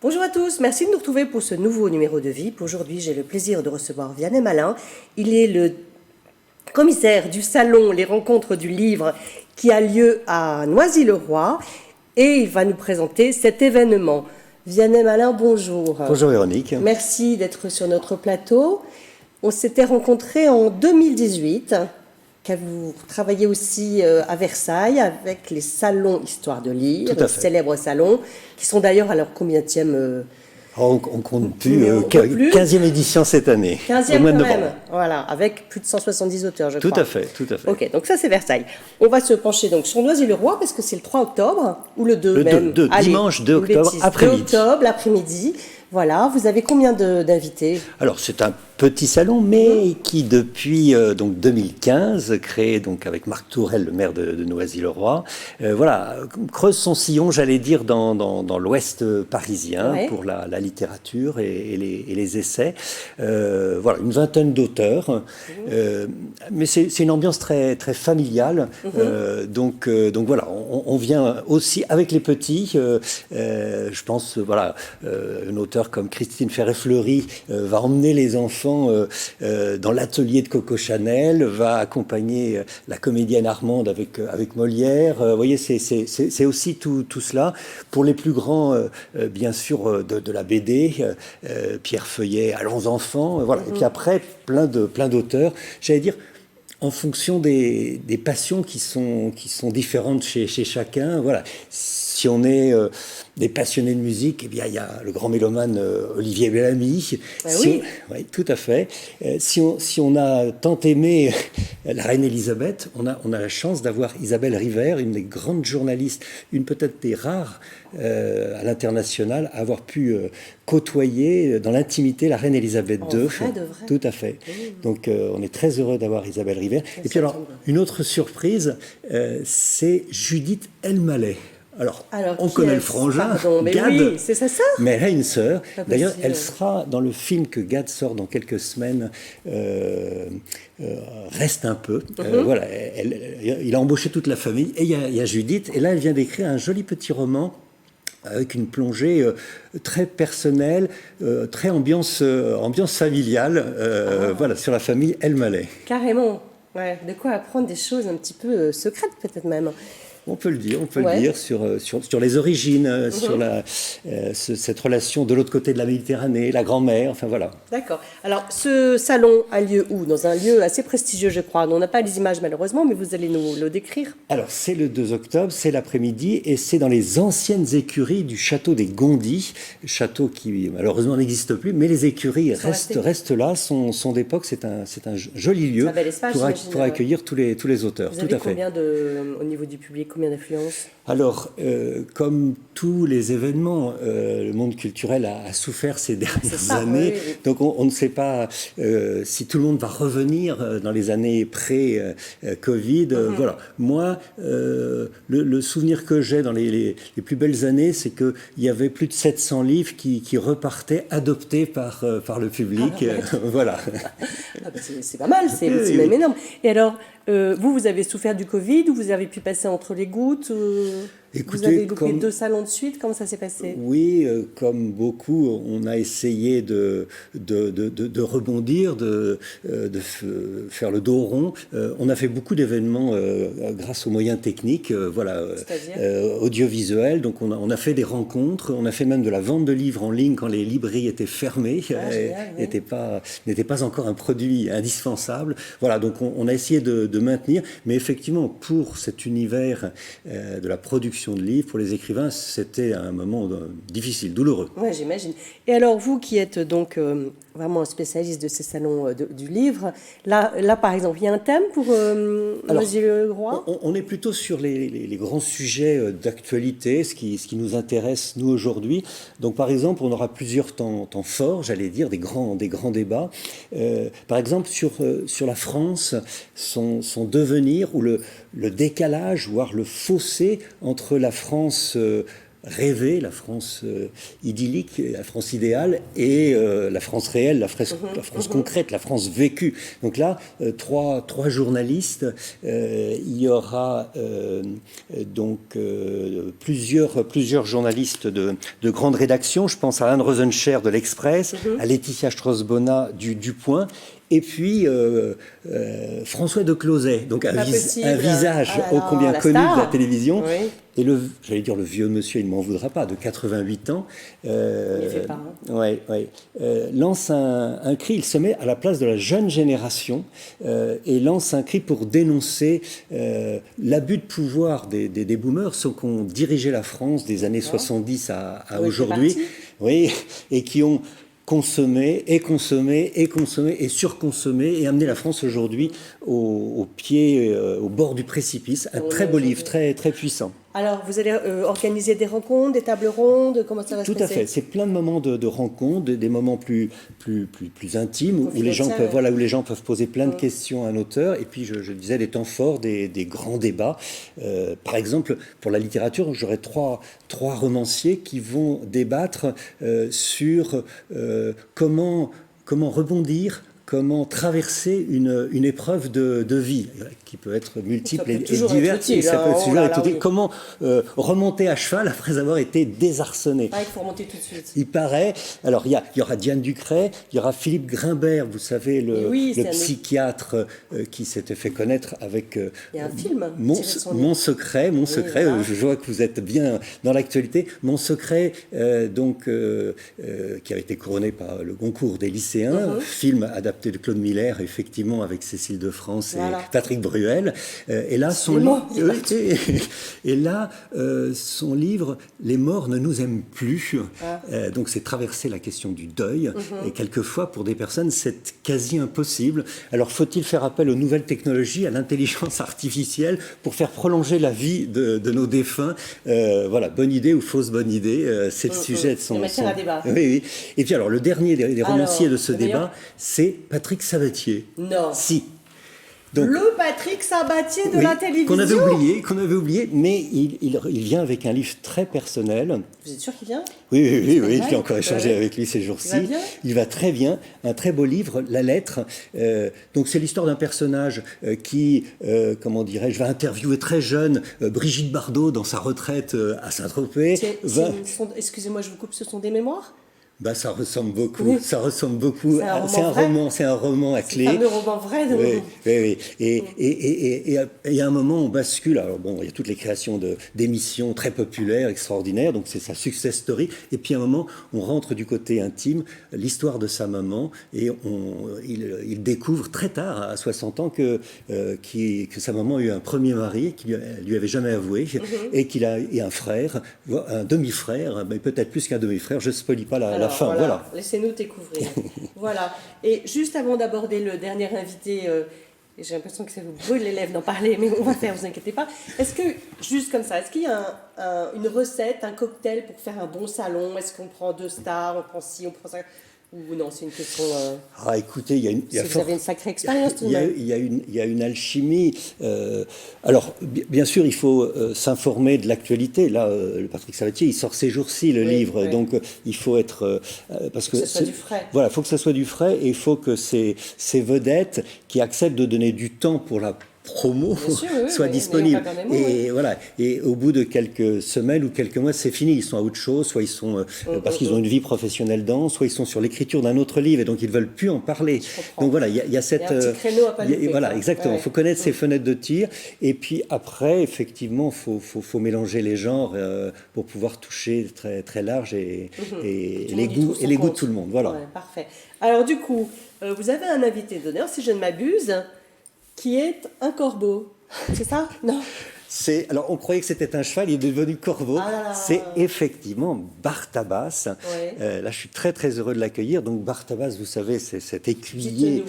Bonjour à tous, merci de nous retrouver pour ce nouveau numéro de VIP. Aujourd'hui, j'ai le plaisir de recevoir Vianney Malin. Il est le commissaire du salon Les Rencontres du Livre qui a lieu à Noisy-le-Roi et il va nous présenter cet événement. Vianney Malin, bonjour. Bonjour Véronique. Merci d'être sur notre plateau. On s'était rencontrés en 2018. Vous travaillez aussi à Versailles avec les salons Histoire de lire, les célèbres salons, qui sont d'ailleurs à leur combienième on compte plus, 15e édition cette année, 15e au mois de quand novembre. même, voilà, avec plus de 170 auteurs, je crois. Tout à fait, tout à fait. Ok, donc ça c'est Versailles. On va se pencher donc sur Noisy-le-Roi, parce que c'est le 3 octobre, ou le 2 même. Dimanche 2 octobre, après-midi. 2 octobre, l'après-midi. Voilà, vous avez combien d'invités? Alors c'est un petit salon, mais qui depuis donc 2015, créé donc avec Marc Tourelle, le maire de Noisy-le-Roi, voilà, creuse son sillon, j'allais dire, dans l'ouest parisien, pour la littérature et les essais. Voilà, une vingtaine d'auteurs, mais c'est une ambiance très, très familiale. Donc voilà, on vient aussi avec les petits. Je pense, voilà, un auteur comme Christine Ferré-Fleury va emmener les enfants dans l'atelier de Coco Chanel, va accompagner la comédienne Armande avec Molière. Vous voyez, c'est aussi tout cela. Pour les plus grands, bien sûr, de la BD, Pierre Feuillet, Allons enfants, voilà. Et puis après, plein d'auteurs, j'allais dire, en fonction des passions qui sont différentes chez chacun. Voilà. Si on est des passionnés de musique, eh bien, il y a le grand mélomane Olivier Bellamy. Oui, tout à fait. Si on a tant aimé la reine Elisabeth, on a la chance d'avoir Isabelle Rivère, une des grandes journalistes, une peut-être des rares à l'international à avoir pu côtoyer dans l'intimité la reine Elisabeth II. Vrai de vrai. Tout à fait. Donc on est très heureux d'avoir Isabelle Rivère. Et puis alors, une autre surprise, c'est Judith Elmaleh. Alors on connaît le frangin, Gad, oui, c'est ça. Mais elle a une sœur. D'ailleurs, elle sera dans le film que Gad sort dans quelques semaines, Reste un peu. Voilà, il a embauché toute la famille. Et il y a Judith. Et là, elle vient d'écrire un joli petit roman avec une plongée très personnelle, très ambiance familiale, voilà, sur la famille Elmaleh. Carrément. Ouais, de quoi apprendre des choses un petit peu secrètes peut-être même. On peut le dire sur les origines, sur cette relation de l'autre côté de la Méditerranée, la grand-mère, enfin voilà. D'accord. Alors, ce salon a lieu où? Dans un lieu assez prestigieux, je crois. On n'a pas les images malheureusement, mais vous allez nous le décrire. Alors, c'est le 2 octobre, c'est l'après-midi, et c'est dans les anciennes écuries du château des Gondy, château qui malheureusement n'existe plus, mais les écuries restent là, sont d'époque, c'est un joli lieu pour accueillir tous les auteurs. Vous avez combien au niveau du public? Combien d'affluence? Alors, comme tous les événements, le monde culturel a souffert ces dernières années. Oui. Donc, on ne sait pas si tout le monde va revenir dans les années pré-Covid. Voilà. Moi, le souvenir que j'ai dans les plus belles années, c'est qu'il y avait plus de 700 livres qui repartaient adoptés par le public. Voilà. C'est pas mal, c'est même énorme. Et alors, vous avez souffert du Covid ou vous avez pu passer entre les gouttes? Écoutez, vous avez loupé 2 salons de suite, comment ça s'est passé? Oui, comme beaucoup, on a essayé de rebondir, de faire le dos rond. On a fait beaucoup d'événements grâce aux moyens techniques, voilà, audiovisuels. Donc on a fait des rencontres, on a fait même de la vente de livres en ligne quand les librairies étaient fermées, n'étaient pas encore un produit indispensable. Voilà, donc on a essayé de maintenir, mais effectivement, pour cet univers de la production de livres, pour les écrivains, c'était un moment difficile, douloureux. Oui, j'imagine. Et alors, vous qui êtes donc vraiment un spécialiste de ces salons du livre, là, par exemple, il y a un thème pour Noisy-le-Roi? On est plutôt sur les grands sujets d'actualité, ce qui nous intéresse, nous, aujourd'hui. Donc, par exemple, on aura plusieurs temps forts, j'allais dire, des grands débats. Par exemple, sur la France, son devenir, ou le décalage, voire le fossé entre la France rêvée, la France idyllique, la France idéale, et la France réelle, la France concrète, la France vécue. Donc là, trois journalistes, il y aura donc plusieurs journalistes de grande rédaction. Je pense à Anne Rosencher de l'Express, à Laetitia Strauss-Bonnat du Point, et puis François de Closet, donc un visage ô combien connu de la télévision. Oui. Et j'allais dire le vieux monsieur, il ne m'en voudra pas, de 88 ans, lance un cri, il se met à la place de la jeune génération et lance un cri pour dénoncer l'abus de pouvoir des boomers, ceux qui ont dirigé la France des années 70 à aujourd'hui, oui, et qui ont consommé et surconsommé et amené la France aujourd'hui au bord du précipice. Un très beau livre, très, très puissant. Alors, vous allez organiser des rencontres, des tables rondes, comment ça va se passer ? Tout à fait, c'est plein de moments de rencontres, des moments plus intimes, où les gens peuvent poser plein de questions à un auteur, et puis je disais des temps forts, des grands débats. Par exemple, pour la littérature, j'aurai trois romanciers qui vont débattre sur comment rebondir, comment traverser une épreuve de vie, qui peut être multiple et diverse. Ça peut toujours être utile. Comment remonter à cheval après avoir été désarçonné. Il faut remonter tout de suite. Il paraît. Alors, il y aura Diane Ducret, il y aura Philippe Grimbert, vous savez, le psychiatre qui s'était fait connaître avec il y a un film, Mon secret. Voilà. Je vois que vous êtes bien dans l'actualité. Mon secret, qui a été couronné par le Goncourt des lycéens, film adapté de Claude Miller, effectivement, avec Cécile de France et Patrick Bruel. Et là, son livre « Les morts ne nous aiment plus ». Donc, c'est traverser la question du deuil. Et quelquefois, pour des personnes, c'est quasi impossible. Alors, faut-il faire appel aux nouvelles technologies, à l'intelligence artificielle, pour faire prolonger la vie de nos défunts ? Voilà, bonne idée ou fausse bonne idée, c'est le sujet de son... débat. Oui. Et puis, alors, le dernier des romanciers de ce débat, c'est Patrick Sabatier. Non. Si. Donc, le Patrick Sabatier de la télévision. Qu'on avait oublié, mais il vient avec un livre très personnel. Vous êtes sûr qu'il vient ? Oui, j'ai encore échangé avec lui ces jours-ci. Il va très bien, un très beau livre, La Lettre. Donc c'est l'histoire d'un personnage qui, va interviewer très jeune Brigitte Bardot dans sa retraite à Saint-Tropez. Excusez-moi, je vous coupe, ce sont des mémoires ? Ça ressemble beaucoup. C'est un roman à clé. C'est un fameux roman vrai. Oui. Et à un moment, on bascule. Alors bon, il y a toutes les créations d'émissions très populaires, extraordinaires. Donc c'est sa success story. Et puis à un moment, on rentre du côté intime, l'histoire de sa maman, et il découvre très tard, à 60 ans, que sa maman a eu un premier mari qui lui avait jamais avoué, et qu'il a un frère, un demi-frère, mais peut-être plus qu'un demi-frère. Je spoilie pas la fin, voilà. Laissez-nous découvrir. Voilà. Et juste avant d'aborder le dernier invité, j'ai l'impression que ça vous brûle les lèvres d'en parler, mais on va faire, vous inquiétez pas. Est-ce que, juste comme ça, est-ce qu'il y a une recette, un cocktail pour faire un bon salon ? Est-ce qu'on prend 2 stars, on prend ci, on prend ça ? Ou non, c'est une question... écoutez, vous avez une sacrée expérience tout de même. Il y a une alchimie. Alors, bien sûr, il faut s'informer de l'actualité. Là, le Patrick Sabatier, il sort ces jours-ci, le livre. Oui. Donc, il faut être... parce que ça soit du frais. Voilà, il faut que ça soit du frais, et il faut que ces vedettes qui acceptent de donner du temps pour la promo soit disponible. Et au bout de quelques semaines ou quelques mois, c'est fini. Ils sont à autre chose, soit ils sont parce qu'ils ont une vie professionnelle dense, soit ils sont sur l'écriture d'un autre livre et donc ils ne veulent plus en parler. Donc voilà, il y a cette... Il y a un petit créneau à pas louper. Voilà, exactement. Il faut connaître ses fenêtres de tir. Et puis après, effectivement, faut mélanger les genres pour pouvoir toucher très, très large et les goûts de tout le monde. Voilà. Ouais, parfait. Alors du coup, vous avez un invité d'honneur, si je ne m'abuse, qui est un corbeau. C'est ça ? Non ? Alors, on croyait que c'était un cheval, il est devenu corbeau. C'est effectivement Bartabas. Ouais. Là, je suis très, très heureux de l'accueillir. Donc, Bartabas, vous savez, c'est cet écuyer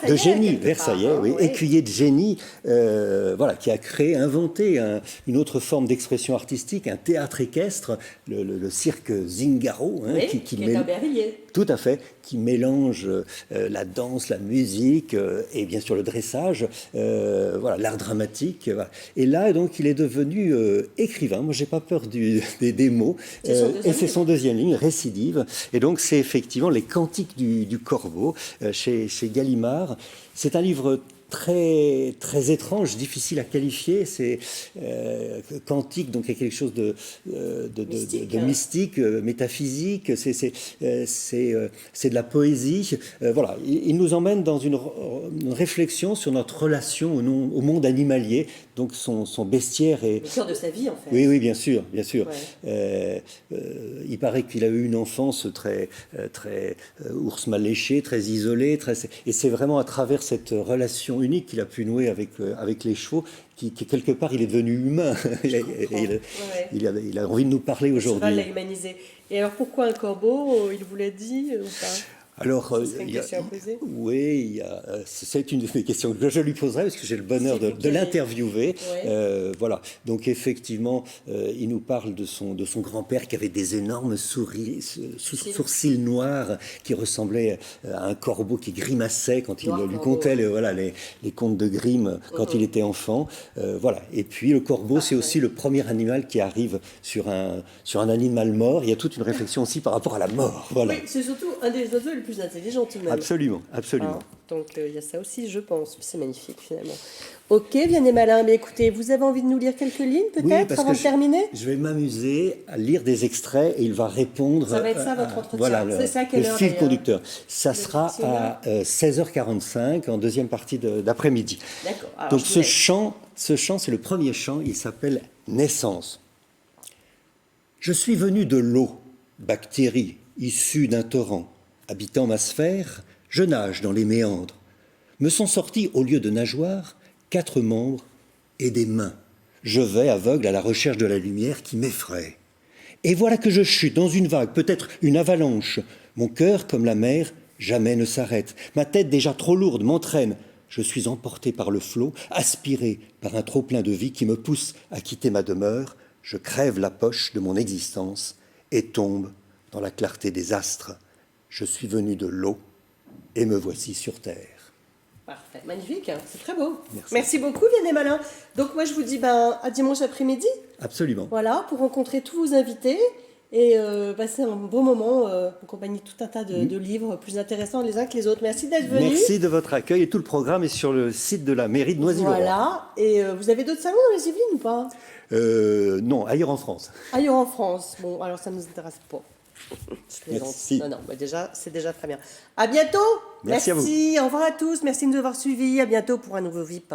de génie, versaillais, écuyer de génie, qui a inventé une autre forme d'expression artistique, un théâtre équestre, le cirque Zingaro. Qui est un berlier. Tout à fait, qui mélange la danse, la musique et bien sûr le dressage, l'art dramatique. Voilà. Et là, donc, il est devenu écrivain. Moi, j'ai pas peur des mots. Et c'est son deuxième livre, Récidive. Et donc, c'est effectivement les Cantiques du Corbeau chez Gallimard. C'est un livre très, très étrange, difficile à qualifier. C'est quantique, donc il y a quelque chose de mystique, métaphysique. C'est de la poésie. Voilà, il nous emmène dans une réflexion sur notre relation au monde animalier. Donc son bestiaire est... Le cœur de sa vie, en fait. Oui, oui, bien sûr, bien sûr. Ouais. Il paraît qu'il a eu une enfance très ours mal léché, très isolée, et c'est vraiment à travers cette relation unique qu'il a pu nouer avec les chevaux, qui quelque part il est devenu humain. Il a envie de nous parler aujourd'hui. Le cheval l'a humanisé. Et alors pourquoi un corbeau? Il vous l'a dit ou pas? Alors, c'est une question à poser. Oui, c'est une des questions que je lui poserai parce que j'ai le bonheur de l'interviewer. Ouais. Voilà. Donc effectivement, il nous parle de son grand-père qui avait des énormes sourcils noirs qui ressemblaient à un corbeau qui grimaçait quand il lui contait les contes de Grimm quand il était enfant. Voilà. Et puis le corbeau, c'est aussi le premier animal qui arrive sur un animal mort. Il y a toute une réflexion aussi par rapport à la mort. Voilà. Oui, c'est surtout un des oiseaux les plus intelligents tout de même. Absolument, absolument. Donc il y a ça aussi, je pense. C'est magnifique finalement. Ok, Vianney Malin, mais écoutez, vous avez envie de nous lire quelques lignes peut-être avant de terminer? Je vais m'amuser à lire des extraits et il va répondre. Ça va être ça votre entretien. Voilà, c'est ça quelle heure, fil conducteur. Ça sera à 16h45 en deuxième partie d'après-midi. D'accord. Donc ce chant, c'est le premier chant, il s'appelle Naissance. Je suis venu de l'eau, bactérie issue d'un torrent. Habitant ma sphère, je nage dans les méandres. Me sont sortis, au lieu de nageoires, 4 membres et des mains. Je vais aveugle à la recherche de la lumière qui m'effraie. Et voilà que je chute dans une vague, peut-être une avalanche. Mon cœur, comme la mer, jamais ne s'arrête. Ma tête, déjà trop lourde, m'entraîne. Je suis emporté par le flot, aspiré par un trop-plein de vie qui me pousse à quitter ma demeure. Je crève la poche de mon existence et tombe dans la clarté des astres. Je suis venu de l'eau et me voici sur terre. Parfait, magnifique, c'est très beau. Merci beaucoup Vianney Malin. Donc moi je vous dis à dimanche après-midi. Absolument. Voilà, pour rencontrer tous vos invités et passer un bon moment en compagnie de tout un tas de livres plus intéressants les uns que les autres. Merci d'être venu. Merci de votre accueil et tout le programme est sur le site de la mairie de Noisy-le-Roi. Voilà, et vous avez d'autres salons dans les Yvelines ou pas? Non, ailleurs en France. Ailleurs en France, bon alors ça ne nous intéresse pas. Merci. Non, déjà, c'est déjà très bien. À bientôt. Merci à vous. Au revoir à tous. Merci de nous avoir suivis. À bientôt pour un nouveau VIP.